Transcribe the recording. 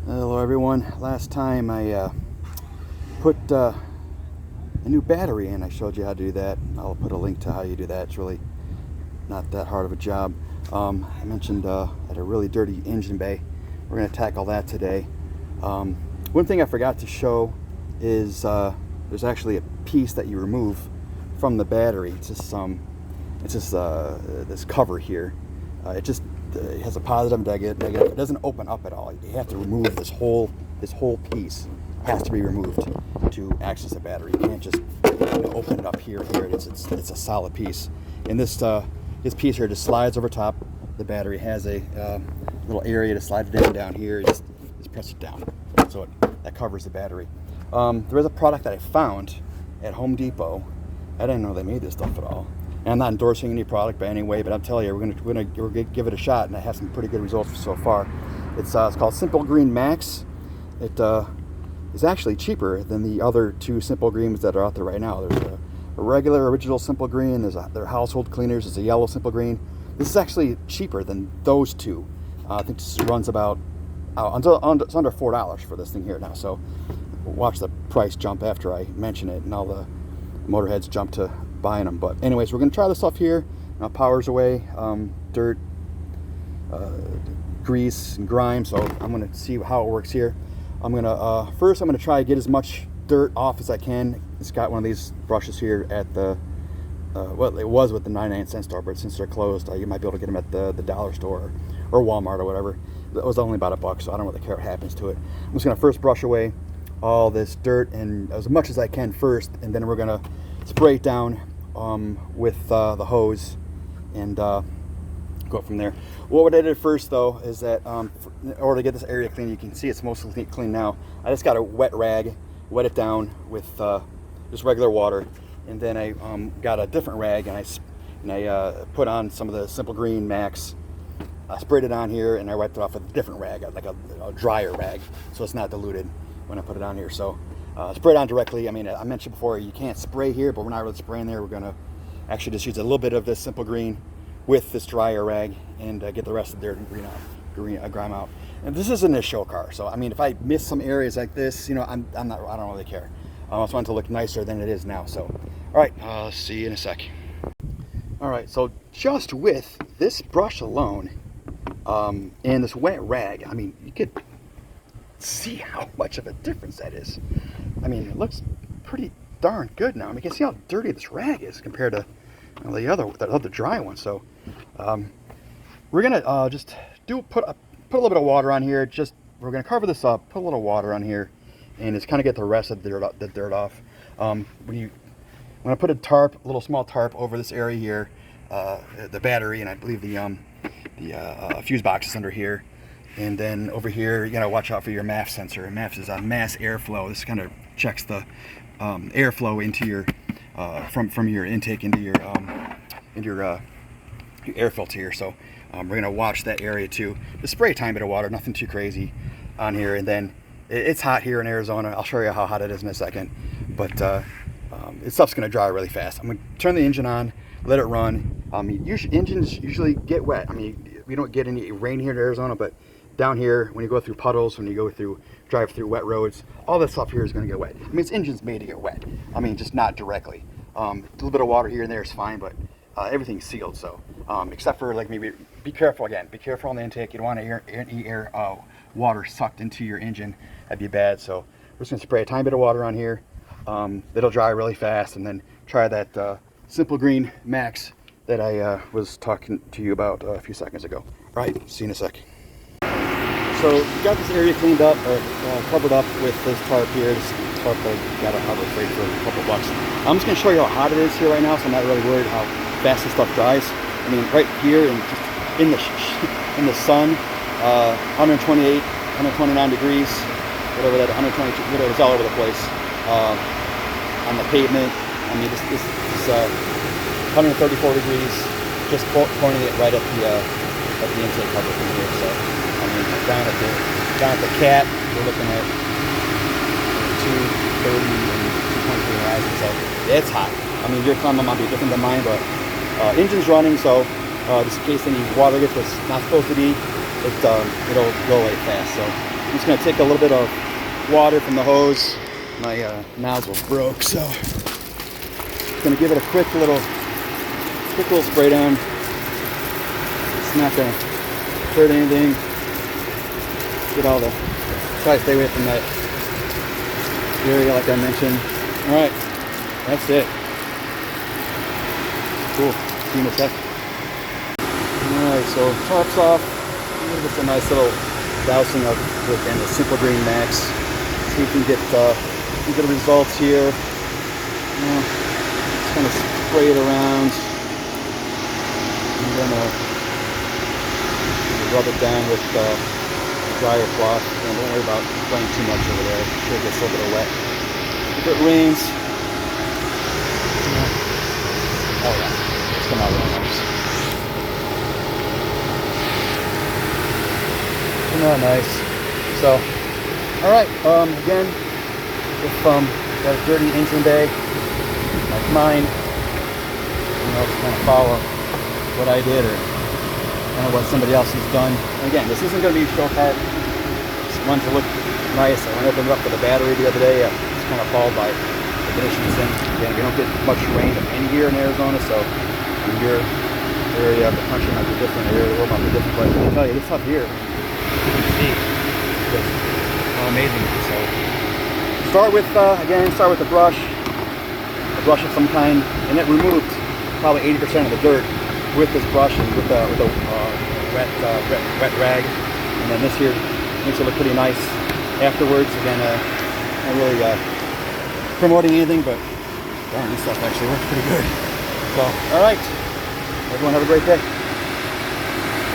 Hello everyone. Last time I put a new battery in. I showed you how to do that. I'll put a link to how you do that. It's really not that hard of a job. I mentioned I had a really dirty engine bay. We're going to tackle that today. One thing I forgot to show is there's actually a piece that you remove from the battery. It's just this cover here. It has a positive and negative. It doesn't open up at all. You have to remove this whole piece. Has to be removed to access the battery. You can't just open it up here. It's a solid piece. And this piece here just slides over top. The battery has a little area to slide it down here. You just press it down, so that covers the battery. There is a product that I found at Home Depot. I didn't know they made this stuff at all. And I'm not endorsing any product by any way, but I'm telling you, we're gonna give it a shot, and I have some pretty good results so far. It's called Simple Green MAX. It is actually cheaper than the other two Simple Greens that are out there right now. There's a regular original Simple Green. Their household cleaners. There's a yellow Simple Green. This is actually cheaper than those two. I think this runs about it's under $4 for this thing here now. So watch the price jump after I mention it, and all the motorheads jump to buying them. But anyways, we're gonna try this stuff here. Now power's away, dirt, grease and grime. So I'm gonna see how it works here. First I'm gonna try to get as much dirt off as I can. It's got one of these brushes here at the well, it was with the 99-cent store, but since they're closed, you might be able to get them at the dollar store or Walmart or whatever. It was only about $1, so I don't really care what happens to it. I'm just gonna first brush away all this dirt and as much as I can first, and then we're gonna spray it down with the hose and go from there. What I did first though is that in order to get this area clean, you can see it's mostly clean now. I just got a wet rag, wet it down with just regular water, and then I got a different rag and I put on some of the Simple Green Max. I sprayed it on here and I wiped it off with a different rag, like a drier rag, so it's not diluted when I put it on here. So spray it on directly. I mean, I mentioned before you can't spray here, but we're not really spraying there. We're gonna actually just use a little bit of this Simple Green with this drier rag and get the rest of the dirt and grime out. And this isn't a show car, so I mean, if I miss some areas like this, I don't really care. I just want it to look nicer than it is now. So, all right, I'll see you in a sec. All right, so just with this brush alone and this wet rag, I mean, you could see how much of a difference that is. I mean, it looks pretty darn good now. I mean, you can see how dirty this rag is compared to the other dry one. So we're gonna just put a little bit of water on here. We're gonna cover this up, put a little water on here, and just kind of get the rest of the dirt off. When I put a little small tarp over this area here, the battery, and I believe the fuse box is under here. And then over here, you gotta watch out for your MAF sensor. And MAF is a mass airflow. This kind of checks the airflow into your from your intake into your air filter here. So we're gonna watch that area too. Just spray a tiny bit of water, nothing too crazy on here. And then it's hot here in Arizona. I'll show you how hot it is in a second. But this stuff's gonna dry really fast. I'm gonna turn the engine on, let it run. Engines usually get wet. I mean, we don't get any rain here in Arizona, but down here, when you go through puddles, when you drive through wet roads, all this stuff here is going to get wet. I mean, this engine's made to get wet. I mean, just not directly. A little bit of water here and there is fine, but everything's sealed. So, except for like maybe be careful again. Be careful on the intake. You don't want any water sucked into your engine. That'd be bad. So we're just going to spray a tiny bit of water on here. It'll dry really fast, and then try that Simple Green Max that I was talking to you about a few seconds ago. All right, see you in a sec. So we got this area cleaned up, or covered up with this tarp here. This tarp I got at Harbor Freight for a couple bucks. I'm just going to show you how hot it is here right now, so I'm not really worried how fast this stuff dries. I mean, right here and just in the sun, 128, 129 degrees, whatever that, 122, whatever, it's all over the place. On the pavement, I mean, this is 134 degrees, just pointing it right at the intake cover from here. So, I mean, down at the cat, we're looking at 230 and 223 horizon. So yeah, it's hot. I mean, your climate might be different than mine, but engine's running. So just in case any water gets what's not supposed to be, it'll go away fast. So I'm just gonna take a little bit of water from the hose. My nozzle broke, so I'm gonna give it a quick little spray down. It's not gonna hurt anything. Get all the, try to stay away from that area like I mentioned. All right, that's it. Cool. See you in a sec. All right, so tops off. Just a nice little dousing of again the Simple Green MAX. See if we can get some good results here. Just kind of spray it around. I'm gonna rub it down with dryer cloth. Don't worry about spraying too much over there. I'm sure it gets a little bit of wet. If it rains, oh yeah, it's come out really nice. Come out nice. So, all right. Again, if got a dirty engine bay like mine, just kind of follow what I did or kind of what somebody else has done. And again, this isn't going to be a show car. It's one to look nice. I went opened it up for the battery the other day. It's kind of followed by the conditions. And again, we don't get much rain of any year in Arizona, so in your area of the country might be different. Your area of the world might be different. But I can tell you, this up here, you can see just how amazing it is. So start with a brush of some kind, and it removed probably 80% of the dirt with this brush and with a wet rag, and then this here makes it look pretty nice afterwards. Again, not really promoting anything, but darn, this stuff actually works pretty good. So, all right, everyone have a great day.